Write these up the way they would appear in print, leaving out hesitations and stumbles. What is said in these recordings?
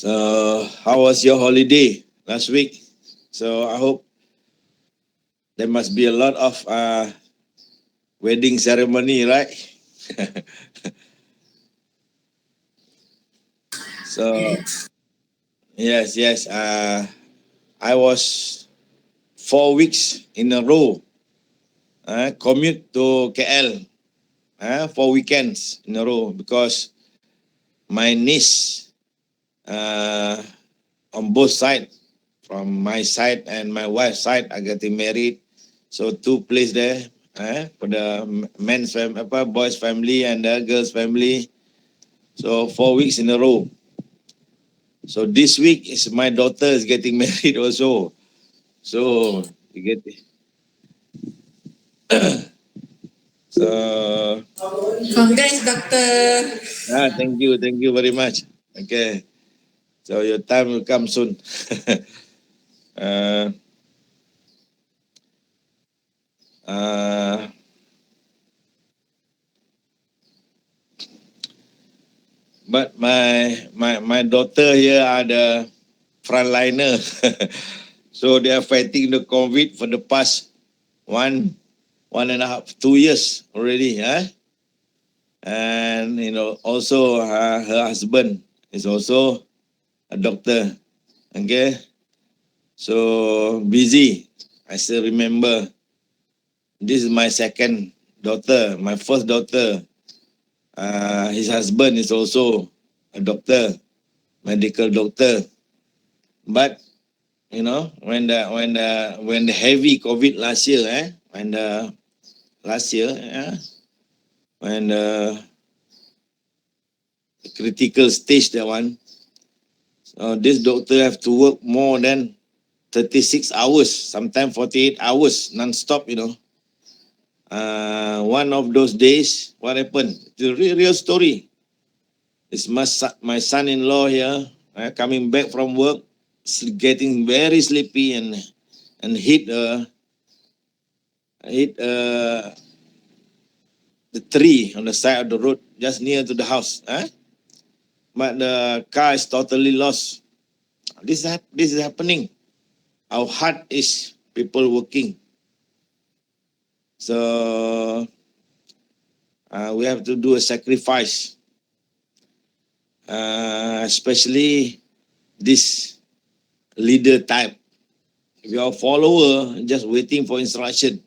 So, how was your holiday last week? So, I hope there must be a lot of wedding ceremony, right? So, yes. I was 4 weeks in a row commute to KL for weekends in a row because my niece on both sides, from my side and my wife's side, are getting married. So two place there for the men's family, boys family and the girls family. So 4 weeks in a row. So this week is my daughter is getting married also. So you get so Congrats, doctor. thank you very much. Okay. So your time will come soon. uh, uh, but my daughter here are the frontliner. So they are fighting the COVID for the past 1.5, 2 years already. And also her husband is also a doctor. Okay, so busy. I still remember this is my second daughter. My first daughter, his husband is also a doctor, medical doctor. But when the heavy COVID last year, last year, when the critical stage, that one, this doctor have to work more than 36 hours, sometimes 48 hours non-stop. One of those days, what happened? The real story. It's my son-in-law here, coming back from work, getting very sleepy and hit the tree on the side of the road just near to the house. But the car is totally lost. This is happening. Our heart is people working. So we have to do a sacrifice, especially this leader type. If you're a follower, just waiting for instruction.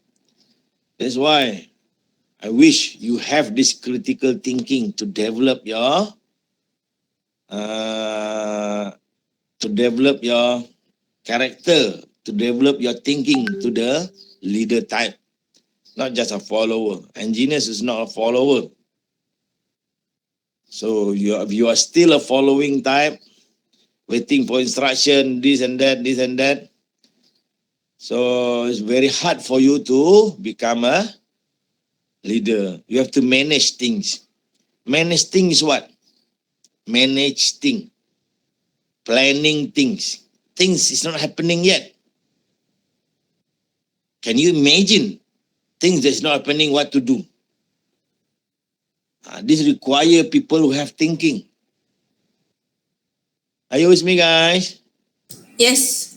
That's why I wish you have this critical thinking to develop your character, to develop your thinking to the leader type, not just a follower. Engineers is not a follower. So if you are still a following type, waiting for instruction, this and that. So it's very hard for you to become a leader. You have to manage things. Manage things is what? Manage things. Planning things. Things is not happening yet. Can you imagine things that's not happening, what to do? This require people who have thinking. Are you with me, guys? Yes.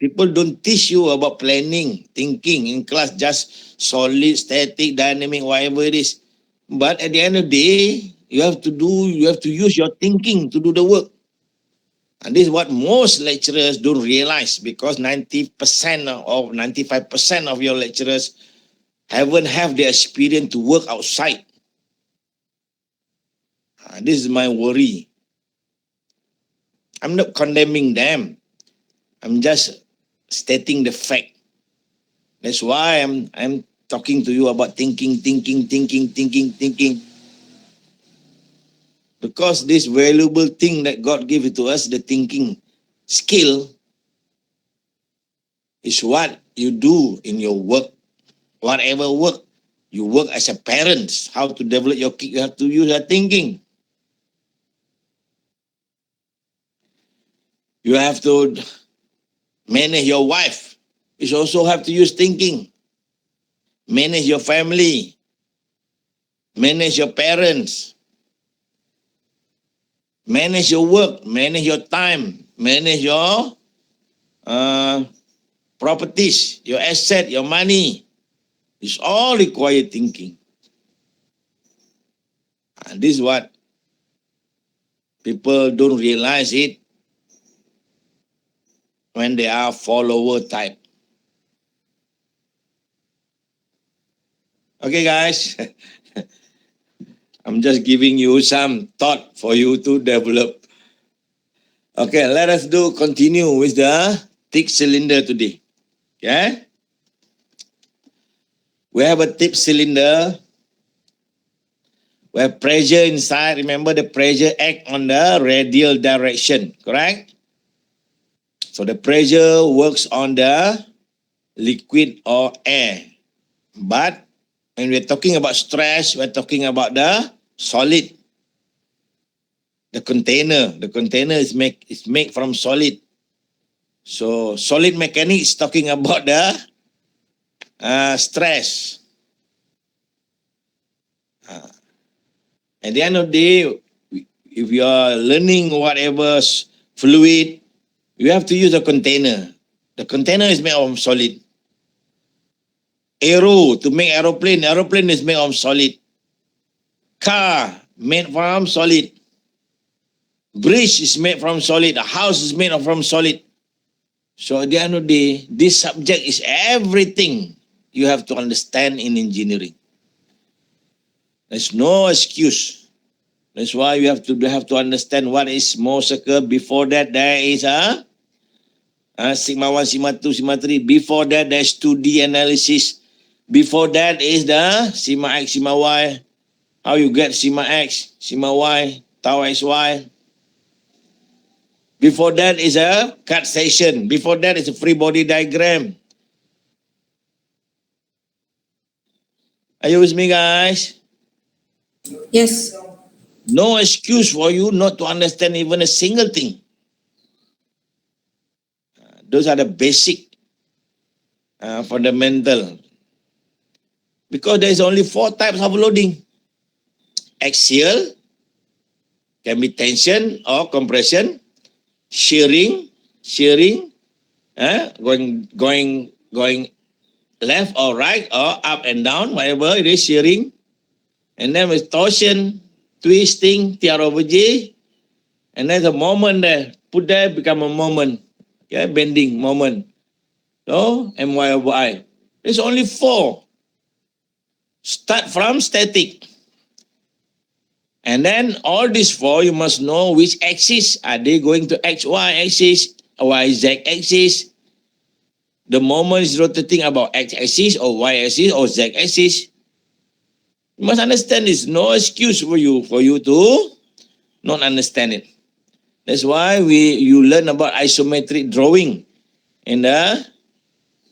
People don't teach you about planning, thinking in class, just solid, static, dynamic, whatever it is. But at the end of the day, you have to use your thinking to do the work. And this is what most lecturers don't realize, because 90% or 95% of your lecturers haven't have the experience to work outside. This is my worry. I'm not condemning them. I'm just stating the fact. That's why I'm talking to you about thinking. Because this valuable thing that God gave it to us, the thinking skill, is what you do in your work. Whatever work, you work as a parent, how to develop your kid, you have to use your thinking. You have to manage your wife. You also have to use thinking. Manage your family. Manage your parents. manage your work, manage your time, manage your properties, your asset, your money. It's all required thinking. And this is what people don't realize it when they are follower type. Okay, guys. I'm just giving you some thought for you to develop. Okay, let us continue with the thick cylinder today. Okay? We have a thick cylinder. We have pressure inside. Remember, the pressure act on the radial direction, correct? So the pressure works on the liquid or air. But when we're talking about stress, we're talking about the solid. The container. The container is made from solid. So solid mechanics is talking about the stress. At the end of the day, if you are learning whatever fluid, you have to use a container. The container is made of solid. Aero, to make aeroplane is made of solid. Car, made from solid. Bridge is made from solid. A house is made from solid. So at the end of the day, this subject is everything you have to understand in engineering. There's no excuse. That's why you have to understand what is Mohs circle. Before that, there is sigma 1, sigma 2, sigma 3. Before that, there's 2D analysis. Before that is the sigma x, sigma y. How you get sigma x, sigma y, tau xy. Before that is a cut section. Before that is a free body diagram. Are you with me, guys? Yes. No excuse for you not to understand even a single thing. Those are the basic, fundamental. Because there's only 4 types of loading. Axial, can be tension or compression. Shearing, going left or right or up and down, whatever it is, shearing. And then with torsion, twisting, T R over J. And there's a moment there. Put there, become a moment. Okay, bending, moment. So, MY over I. There's only 4. Start from static. And then all these 4, you must know which axis. Are they going to XY axis, YZ axis? The moment is rotating about X axis or Y axis or Z axis. You must understand this. No excuse for you to not understand it. That's why you learn about isometric drawing in the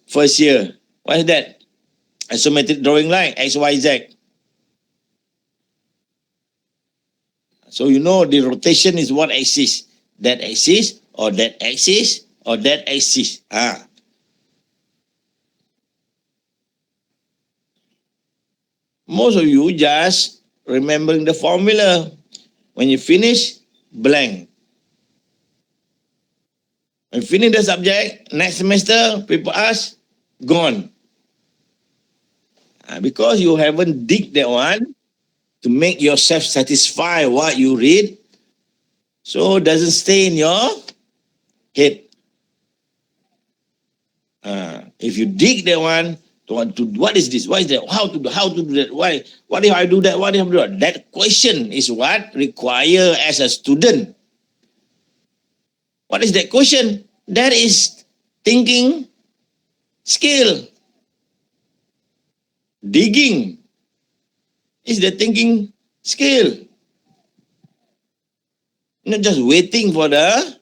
first year. What is that? Isometric drawing line, X, Y, Z. So you know the rotation is what axis? That axis or that axis or that axis. Most of you just remembering the formula. When you finish, blank. When you finish the subject, next semester, people ask, gone. Because you haven't dig that one to make yourself satisfy what you read, so it doesn't stay in your head. If you dig that one, what is this? What is that? How to do that? Why? What if I do that? What if I do that? That question is what require as a student. What is that question? That is thinking skill. Digging is the thinking skill. Not just waiting for the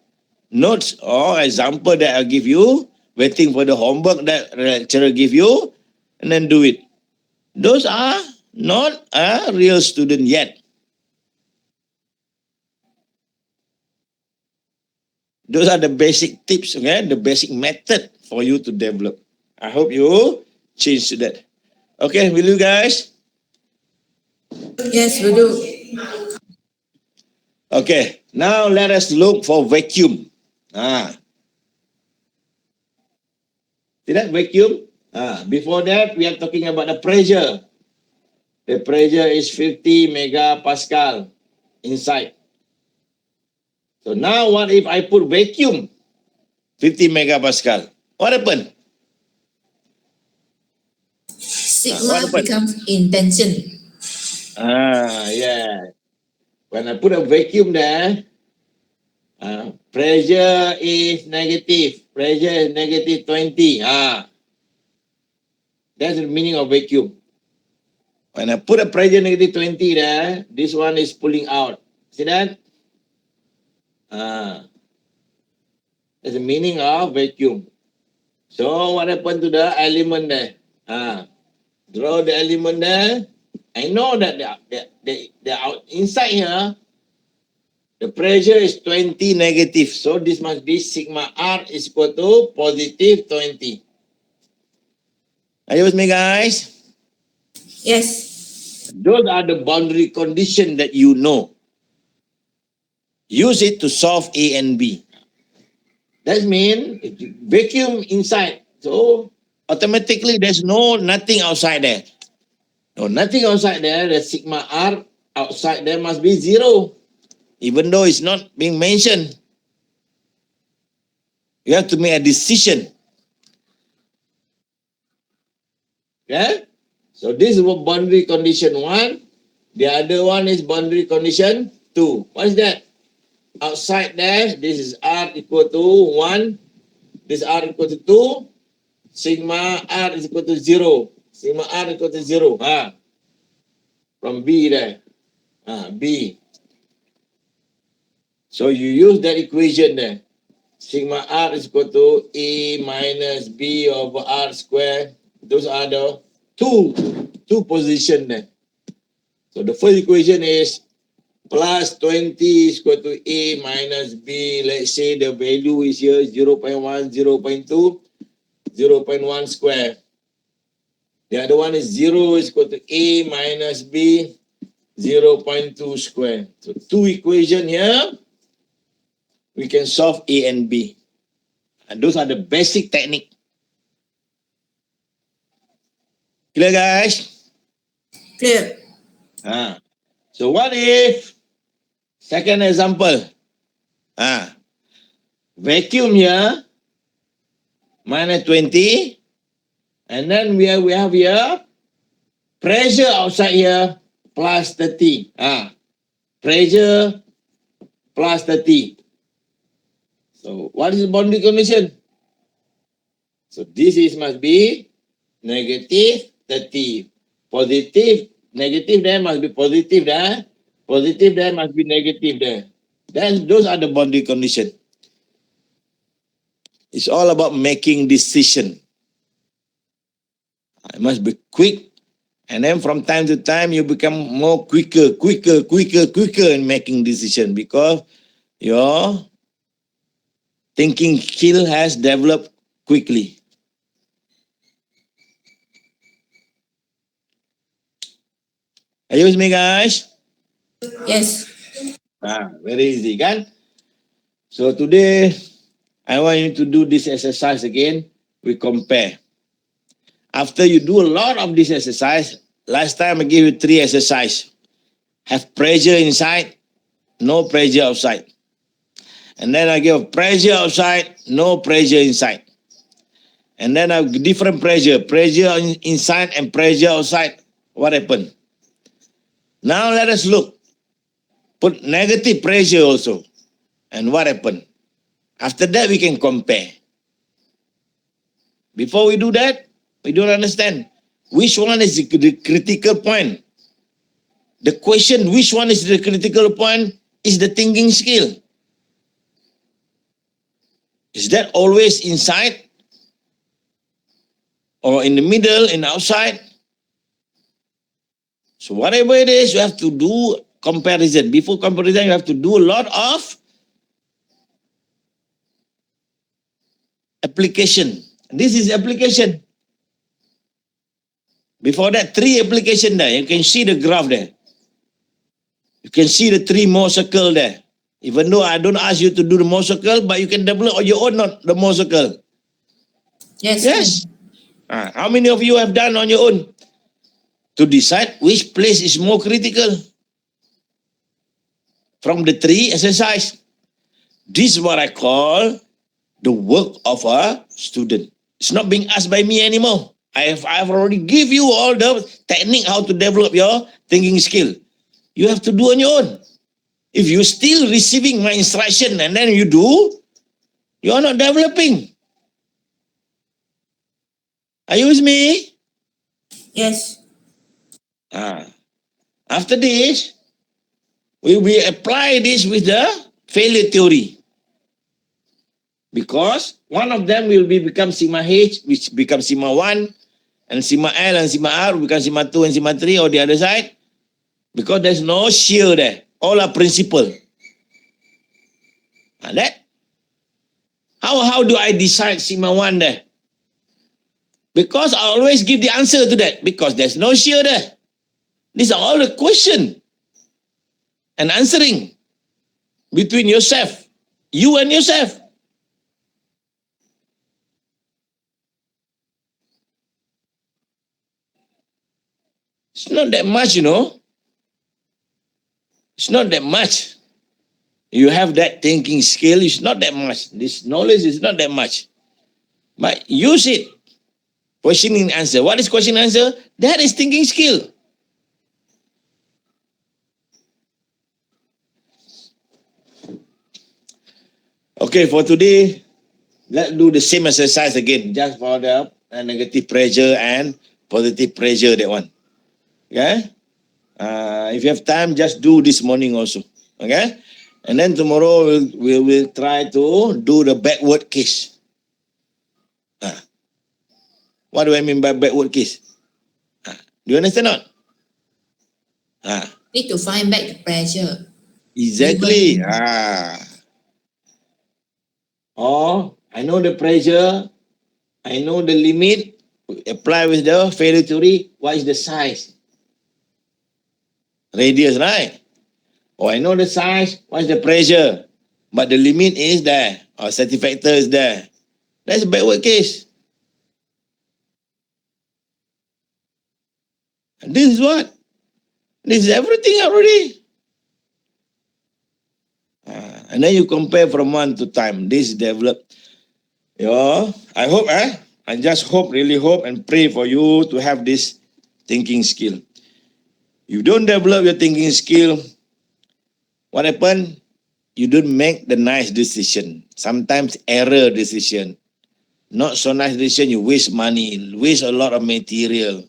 notes or example that I give you, waiting for the homework that the lecturer give you, and then do it. Those are not a real student yet. Those are the basic tips, okay? The basic method for you to develop. I hope you change to that. Okay, will you guys? Yes, we do. Okay, now let us look for vacuum. See that vacuum? Before that, we are talking about the pressure. The pressure is 50 megapascal inside. So now what if I put vacuum 50 megapascal? What happened? Sigma what happened? becomes in tension. Yeah. When I put a vacuum there, pressure is negative. Pressure is negative 20. That's the meaning of vacuum. When I put a pressure negative 20 there, this one is pulling out. See that? That's the meaning of vacuum. So what happened to the element there? Draw the element there. I know that the inside here, the pressure is 20 negative. So this must be sigma R is equal to positive 20. Are you with me, guys? Yes. Those are the boundary conditions that you know. Use it to solve A and B. That means vacuum inside. So automatically there's nothing outside there. No, nothing outside there. The sigma R outside there must be 0. Even though it's not being mentioned. You have to make a decision. Yeah? So this is boundary condition 1. The other one is boundary condition 2. What is that? Outside there, this is R equal to 1. This R equal to 2. Sigma R is equal to 0. Sigma R equal to 0. From B there. B. So you use that equation there. Sigma R is equal to A minus B over R squared. Those are the two position there. So the first equation is plus 20 is equal to A minus B. Let's say the value is here 0.1, 0.2, 0.1 square. The other one is 0 is equal to A minus B, 0.2 square. So two equation here. We can solve A and B. And those are the basic technique. Clear, guys? Clear. So what if, second example, vacuum here, minus 20, and then we have here, pressure outside here, plus 30. Pressure plus 30. So what is the boundary condition? So this is must be negative 30. Positive, negative there must be positive there. Positive there must be negative there. Then those are the boundary condition. It's all about making decision. It must be quick. And then from time to time, you become more quicker in making decision because your thinking skill has developed quickly. Are you with me, guys? Yes. Very easy, kan? So today, I want you to do this exercise again. We compare. After you do a lot of this exercise, last time I gave you 3 exercise. Have pressure inside, no pressure outside. And then I give pressure outside, no pressure inside. And then I have different pressure inside and pressure outside. What happened? Now let us look. Put negative pressure also. And what happened? After that, we can compare. Before we do that, we don't understand which one is the critical point. The question, which one is the critical point, is the thinking skill. Is that always inside? Or in the middle, in the outside? So whatever it is, you have to do comparison. Before comparison, you have to do a lot of application. This is application. Before that, 3 application there. You can see the graph there. You can see the 3 more circle there. Even though I don't ask you to do the more circle, but you can develop on your own, not the more circle. Yes. Yes. Can. How many of you have done on your own to decide which place is more critical from the 3 exercise? This is what I call the work of a student. It's not being asked by me anymore. I've already give you all the technique how to develop your thinking skill. You have to do on your own. If you're still receiving my instruction and then you do, you're not developing. Are you with me? Yes. After this, we will apply this with the failure theory. Because one of them will become sigma H, which becomes sigma 1, and sigma L and sigma R will become sigma 2 and sigma 3, or the other side. Because there's no shear there. All are principal. That. How do I decide sigma 1 there? Because I always give the answer to that. Because there's no shear there. These are all the question and answering between yourself, you and yourself. It's not that much, you know. It's not that much. You have that thinking skill, it's not that much. This knowledge is not that much. But use it. Questioning answer. What is question answer? That is thinking skill. Okay, for today, let's do the same exercise again, just for the negative pressure and positive pressure, that one. Okay? If you have time, just do this morning also. Okay? And then tomorrow, we will try to do the backward case. What do I mean by backward case? Do you understand or not? Need to find back the pressure. Exactly. Or I know the pressure, I know the limit, apply with the failure theory. What is the size? Radius, right? Or I know the size, what is the pressure? But the limit is there, or safety factor is there. That's a backward case. And this is what? This is everything already. And then you compare from 1 to time. This is developed. I hope, I just hope, really hope and pray for you to have this thinking skill. You don't develop your thinking skill, what happen? You don't make the nice decision. Sometimes error decision. Not so nice decision, you waste money, waste a lot of material.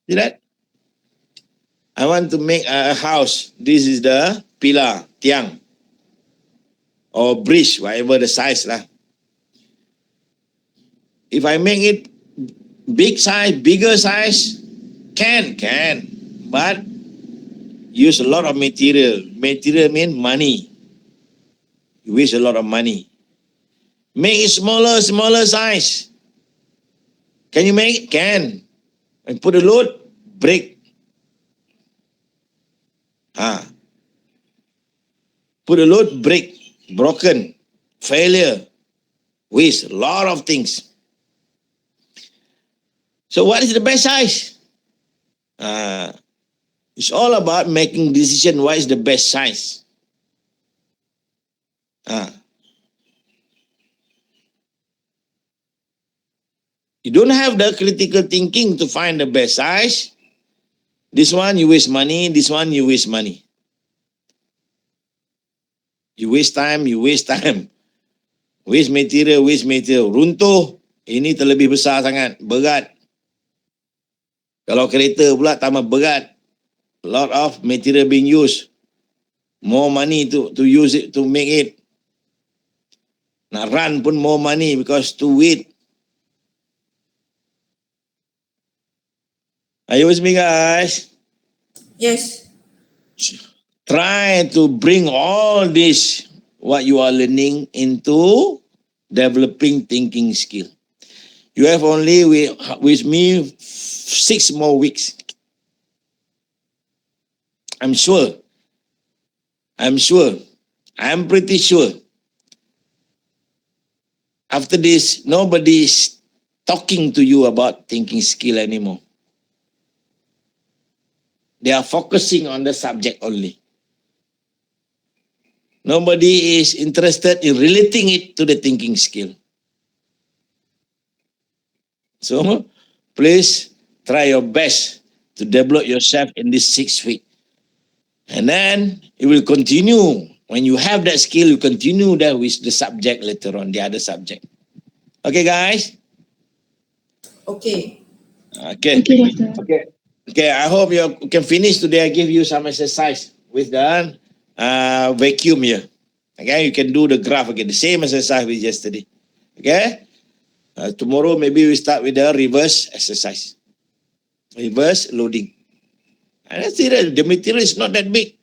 See that? I want to make a house. This is the pillar, tiang, or bridge, whatever the size lah. If I make it big size, bigger size, can, but use a lot of material. Material means money. You waste a lot of money. Make it smaller size. Can you make it? Can. And put a load, break. Put a load, break. Broken. Failure. Waste a lot of things. So what is the best size? It's all about making decision what is the best size. You don't have the critical thinking to find the best size. This one you waste money, this one you waste money. You waste time, Waste material. Runtuh, ini terlebih besar sangat, berat. Kalau kereta pula tambah berat. A lot of material being used. More money to use it, to make it. Nak run pun more money because too weight. Are you with me, guys? Yes. Try to bring all this, what you are learning, into developing thinking skill. You have only with me 6 more weeks. I'm sure. I'm pretty sure. After this, nobody is talking to you about thinking skill anymore. They are focusing on the subject only. Nobody is interested in relating it to the thinking skill. So, please try your best to develop yourself in this 6 weeks. And then you will continue. When you have that skill, you continue that with the subject later on, the other subject. Okay, guys? Okay. Okay. Okay, I hope you can finish today. I give you some exercise with the vacuum here. Okay, you can do the graph again, the same exercise with yesterday. Okay? Tomorrow, maybe we start with the reverse exercise. Reverse loading. And that's it. The material is not that big.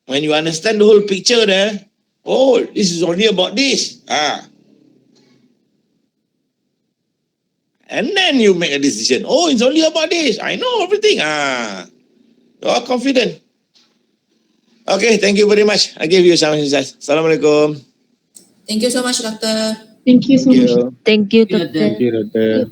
When you understand the whole picture there, oh, this is only about this. And then you make a decision. Oh, it's only about this. I know everything. You are confident. Okay, thank you very much. I give you some exercise. Assalamualaikum. Thank you so much, Doctor. Thank you so much. you. Thank you, Doctor. Doctor. Thank you, Doctor.